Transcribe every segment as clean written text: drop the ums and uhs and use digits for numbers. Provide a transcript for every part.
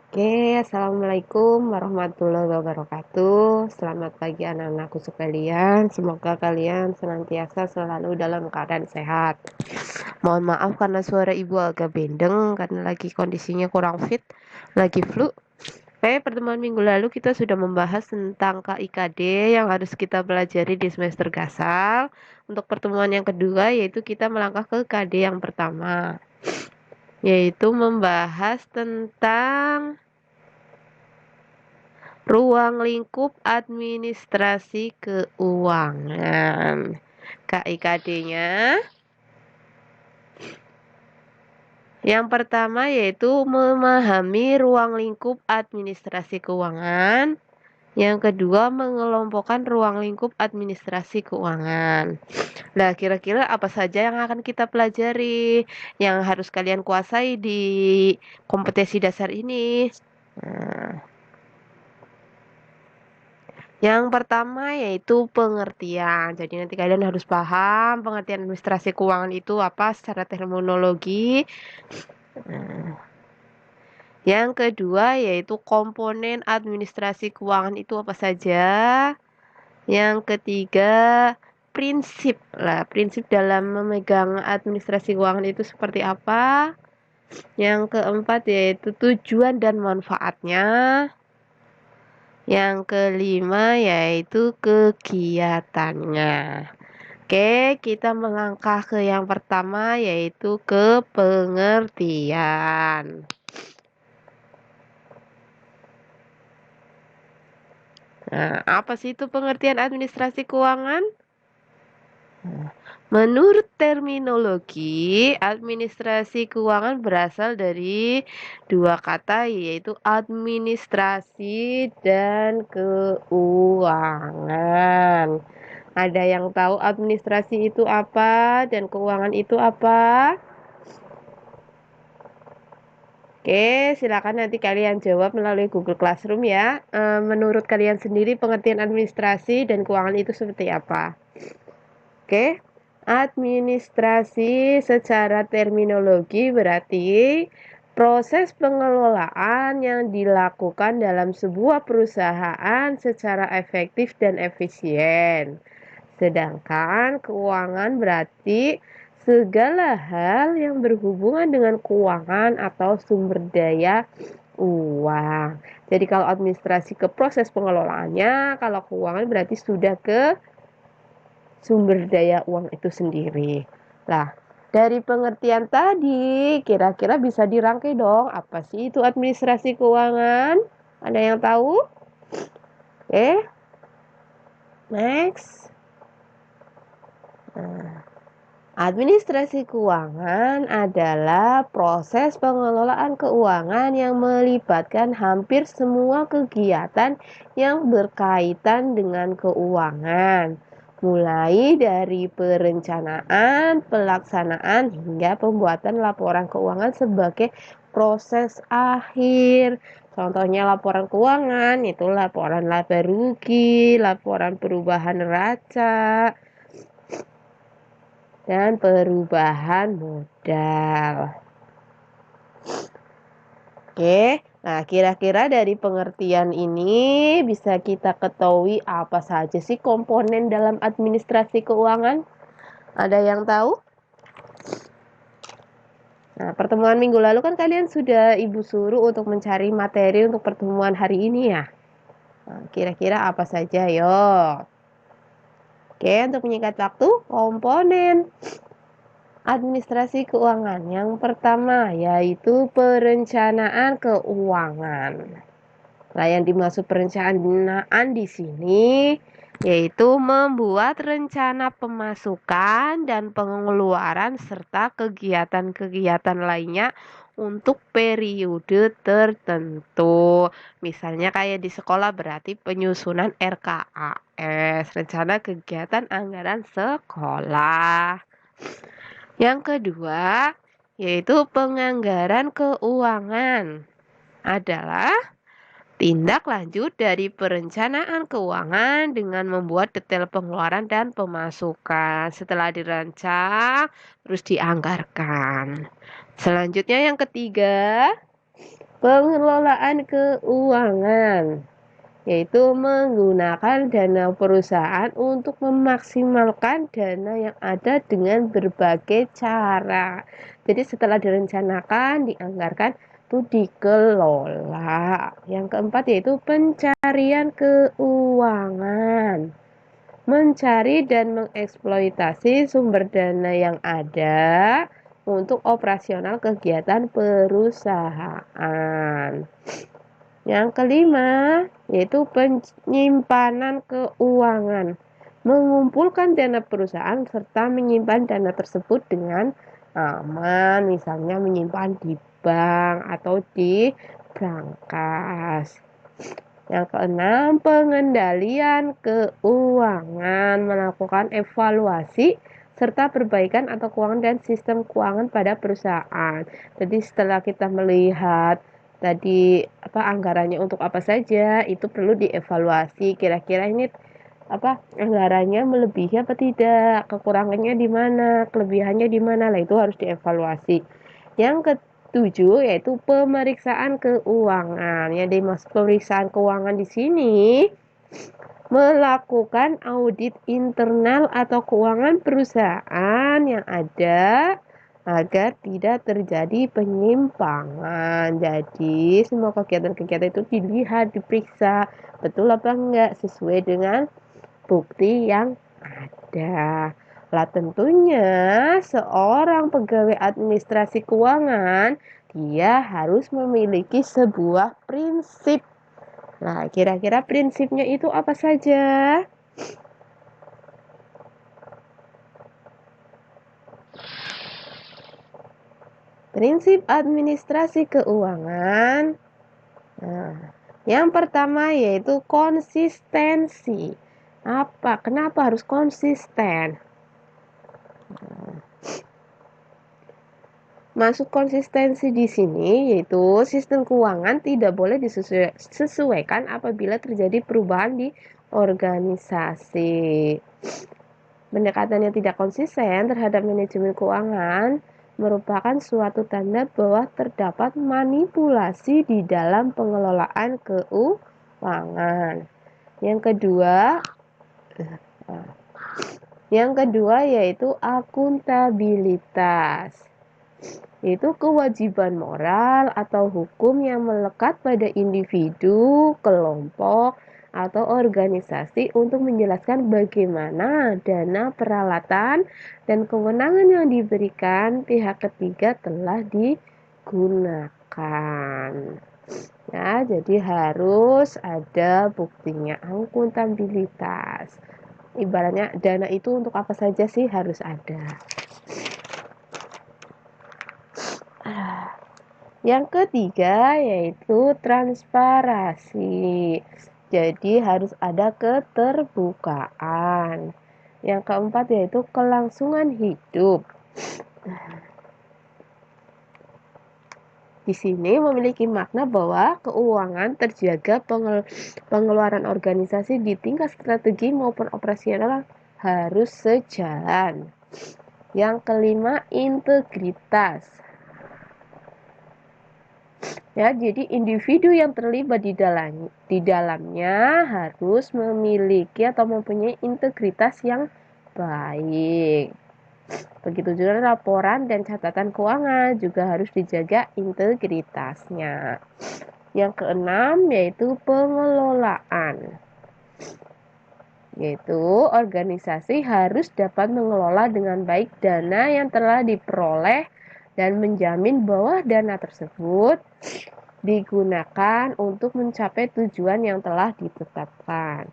Assalamualaikum warahmatullahi wabarakatuh. Selamat pagi anak-anakku sekalian. Semoga kalian senantiasa selalu dalam keadaan sehat. Mohon maaf karena suara ibu agak bendeng karena lagi kondisinya kurang fit, lagi flu. Pertemuan minggu lalu kita sudah membahas tentang KIKD yang harus kita pelajari di semester Gasal. Untuk pertemuan yang kedua yaitu kita melangkah ke KD yang pertama, yaitu membahas tentang ruang lingkup administrasi keuangan. KIKD-nya yang pertama yaitu memahami ruang lingkup administrasi keuangan. Yang kedua, mengelompokkan ruang lingkup administrasi keuangan. Nah, kira-kira apa saja yang akan kita pelajari yang harus kalian kuasai di kompetensi dasar ini? Nah, yang pertama yaitu pengertian. Jadi nanti kalian harus paham pengertian administrasi keuangan itu apa secara terminologi. Yang kedua yaitu komponen administrasi keuangan itu apa saja. Yang ketiga, prinsip lah. Prinsip dalam memegang administrasi keuangan itu seperti apa. Yang keempat yaitu tujuan dan manfaatnya. Yang kelima yaitu kegiatannya. Oke, kita melangkah ke yang pertama yaitu ke pengertian. Nah, apa sih itu pengertian administrasi keuangan? Menurut terminologi, administrasi keuangan berasal dari dua kata yaitu administrasi dan keuangan. Ada yang tahu administrasi itu apa dan keuangan itu apa? Oke, silakan nanti kalian jawab melalui Google Classroom ya. Menurut kalian sendiri pengertian administrasi dan keuangan itu seperti apa? Oke. Administrasi secara terminologi berarti proses pengelolaan yang dilakukan dalam sebuah perusahaan secara efektif dan efisien. Sedangkan keuangan berarti segala hal yang berhubungan dengan keuangan atau sumber daya uang. Jadi kalau administrasi ke proses pengelolaannya, kalau keuangan berarti sudah ke sumber daya uang itu sendiri. Nah, dari pengertian tadi, kira-kira bisa dirangkai dong, apa sih itu administrasi keuangan? Ada yang tahu? Next. Nah, administrasi keuangan adalah proses pengelolaan keuangan yang melibatkan hampir semua kegiatan yang berkaitan dengan keuangan, mulai dari perencanaan, pelaksanaan, hingga pembuatan laporan keuangan sebagai proses akhir. Contohnya laporan keuangan itu laporan laba rugi, laporan perubahan neraca, dan perubahan modal. Oke, nah kira-kira dari pengertian ini bisa kita ketahui apa saja sih komponen dalam administrasi keuangan? Ada yang tahu? Nah, pertemuan minggu lalu kan kalian sudah ibu suruh untuk mencari materi untuk pertemuan hari ini ya. Nah, kira-kira apa saja? Yo. Oke, untuk menyingkat waktu, komponen administrasi keuangan. Yang pertama yaitu perencanaan keuangan. Nah, yang dimaksud perencanaan di sini yaitu membuat rencana pemasukan dan pengeluaran serta kegiatan-kegiatan lainnya untuk periode tertentu. Misalnya kayak di sekolah berarti penyusunan RKAS, rencana kegiatan anggaran sekolah. Yang kedua, yaitu penganggaran keuangan adalah tindak lanjut dari perencanaan keuangan dengan membuat detail pengeluaran dan pemasukan. Setelah dirancang, terus dianggarkan. Selanjutnya yang ketiga, Pengelolaan keuangan yaitu menggunakan dana perusahaan untuk memaksimalkan dana yang ada dengan berbagai cara. Jadi setelah direncanakan, dianggarkan, itu dikelola. Yang keempat yaitu pencarian keuangan. Mencari dan mengeksploitasi sumber dana yang ada untuk operasional kegiatan perusahaan. Yang kelima, yaitu penyimpanan keuangan. Mengumpulkan dana perusahaan serta menyimpan dana tersebut dengan aman, misalnya menyimpan di bank atau di brankas. Yang keenam, pengendalian keuangan. Melakukan evaluasi serta perbaikan atau keuangan dan sistem keuangan pada perusahaan. Jadi setelah kita melihat tadi anggarannya untuk apa saja, itu perlu dievaluasi. Kira-kira ini anggarannya melebihi apa tidak, kekurangannya di mana, kelebihannya di mana, lah itu harus dievaluasi. Yang ketujuh yaitu pemeriksaan keuangan. Yang dimaksud pemeriksaan keuangan di sini melakukan audit internal atau keuangan perusahaan yang ada agar tidak terjadi penyimpangan. Jadi semua kegiatan-kegiatan itu dilihat, diperiksa betul apa enggak sesuai dengan bukti yang ada. Lah tentunya seorang pegawai administrasi keuangan dia harus memiliki sebuah prinsip. Nah, kira-kira prinsipnya itu apa saja? Prinsip administrasi keuangan. Nah, yang pertama yaitu konsistensi. Kenapa harus konsisten? Maksud konsistensi di sini yaitu sistem keuangan tidak boleh disesuaikan apabila terjadi perubahan di organisasi. Pendekatan yang tidak konsisten terhadap manajemen keuangan merupakan suatu tanda bahwa terdapat manipulasi di dalam pengelolaan keuangan. Yang kedua yaitu akuntabilitas. Itu kewajiban moral atau hukum yang melekat pada individu, kelompok, atau organisasi untuk menjelaskan bagaimana dana, peralatan, dan kewenangan yang diberikan pihak ketiga telah digunakan. Ya, jadi harus ada buktinya, akuntabilitas. Ibaratnya dana itu untuk apa saja sih harus ada. Yang ketiga yaitu transparansi. Jadi harus ada keterbukaan. Yang keempat yaitu kelangsungan hidup. Di sini memiliki makna bahwa keuangan terjaga, pengeluaran organisasi di tingkat strategi maupun operasional harus sejalan. Yang kelima, integritas. Ya, jadi individu yang terlibat di dalamnya harus memiliki atau mempunyai integritas yang baik. Begitu juga laporan dan catatan keuangan juga harus dijaga integritasnya. Yang keenam yaitu pengelolaan. Yaitu organisasi harus dapat mengelola dengan baik dana yang telah diperoleh dan menjamin bahwa dana tersebut digunakan untuk mencapai tujuan yang telah ditetapkan.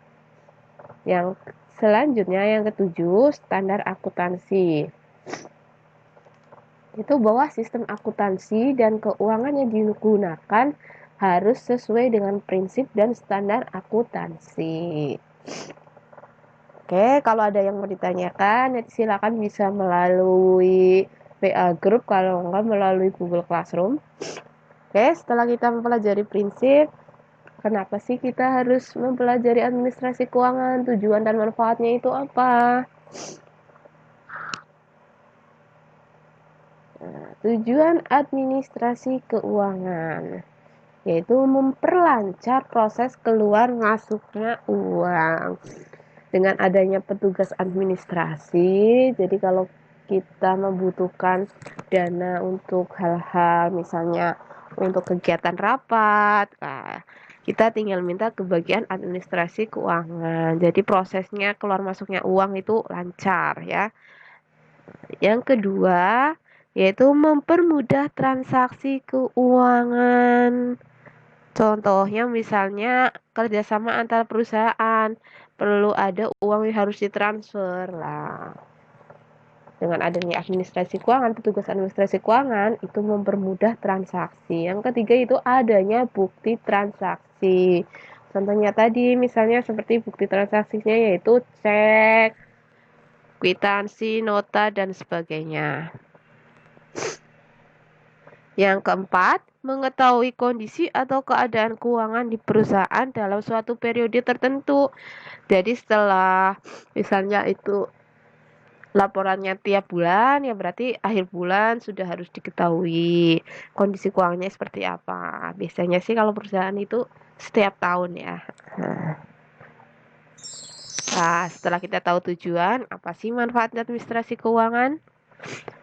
Yang selanjutnya yang ketujuh, standar akuntansi. Itu bahwa sistem akuntansi dan keuangan yang digunakan harus sesuai dengan prinsip dan standar akuntansi. Oke, kalau ada yang mau ditanyakan, nanti silakan bisa melalui WA Group, kalau enggak melalui Google Classroom. Oke, setelah kita mempelajari prinsip, kenapa sih kita harus mempelajari administrasi keuangan, tujuan dan manfaatnya itu apa? Nah, tujuan administrasi keuangan. yaitu memperlancar proses keluar masuknya uang. Dengan adanya petugas administrasi, jadi kalau kita membutuhkan dana untuk hal-hal misalnya untuk kegiatan rapat, nah, kita tinggal minta ke bagian administrasi keuangan. Jadi prosesnya keluar masuknya uang itu lancar ya. Yang kedua, yaitu mempermudah transaksi keuangan. Contohnya misalnya kerjasama antar perusahaan, perlu ada uang yang harus ditransfer lah. Dengan adanya administrasi keuangan, petugas administrasi keuangan itu mempermudah transaksi. Yang ketiga itu adanya bukti transaksi. Contohnya tadi misalnya seperti bukti transaksinya yaitu cek, kwitansi, nota, dan sebagainya. Yang keempat, mengetahui kondisi atau keadaan keuangan di perusahaan dalam suatu periode tertentu. Jadi setelah misalnya itu laporannya tiap bulan, ya berarti akhir bulan sudah harus diketahui kondisi keuangannya seperti apa. Biasanya sih kalau perusahaan itu setiap tahun ya. Nah, setelah kita tahu tujuan, apa sih manfaat administrasi keuangan?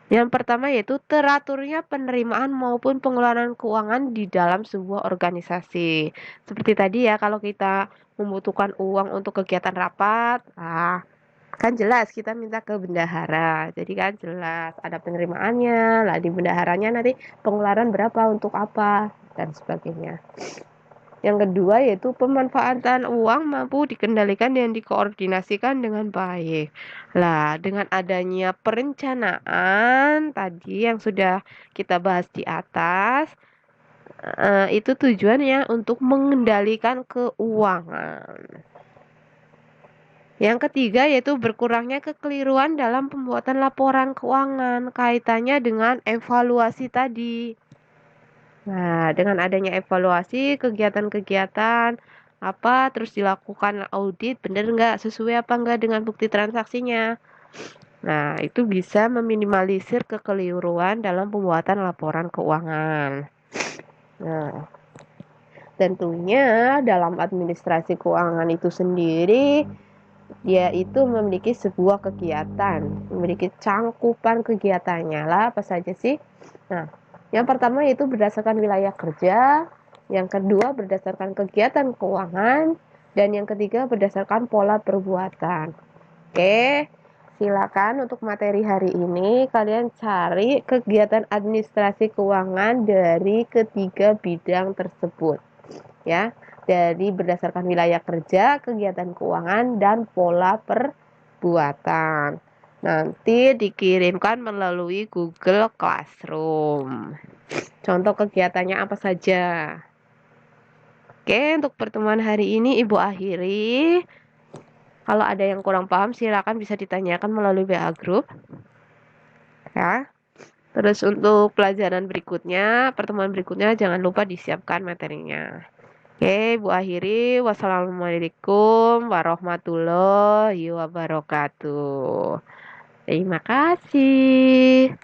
Yang pertama yaitu teraturnya penerimaan maupun pengeluaran keuangan di dalam sebuah organisasi. Seperti tadi ya, kalau kita membutuhkan uang untuk kegiatan rapat, kan jelas kita minta ke bendahara. Jadi kan jelas ada penerimaannya, lah di bendaharanya nanti pengeluaran berapa untuk apa dan sebagainya. Yang kedua yaitu pemanfaatan uang mampu dikendalikan dan dikoordinasikan dengan baik. Lah, dengan adanya perencanaan tadi yang sudah kita bahas di atas, itu tujuannya untuk mengendalikan keuangan. Yang ketiga yaitu berkurangnya kekeliruan dalam pembuatan laporan keuangan, kaitannya dengan evaluasi tadi. Nah, dengan adanya evaluasi kegiatan-kegiatan apa terus dilakukan audit, benar nggak sesuai apa nggak dengan bukti transaksinya. Nah, itu bisa meminimalisir kekeliruan dalam pembuatan laporan keuangan. Nah, tentunya dalam administrasi keuangan itu sendiri dia itu memiliki sebuah kegiatan, memiliki cangkupan kegiatannya lah apa saja sih. Nah, yang pertama yaitu berdasarkan wilayah kerja, yang kedua berdasarkan kegiatan keuangan, dan yang ketiga berdasarkan pola perbuatan. Oke, silakan untuk materi hari ini kalian cari kegiatan administrasi keuangan dari ketiga bidang tersebut. Ya, dari berdasarkan wilayah kerja, kegiatan keuangan, dan pola perbuatan. Nanti dikirimkan melalui Google Classroom. Contoh kegiatannya apa saja? Oke, untuk pertemuan hari ini Ibu akhiri. Kalau ada yang kurang paham, silakan bisa ditanyakan melalui WA Group. Ya. Terus untuk pelajaran berikutnya, pertemuan berikutnya jangan lupa disiapkan materinya. Oke, Bu akhiri. Wassalamualaikum warahmatullahi wabarakatuh. Terima kasih.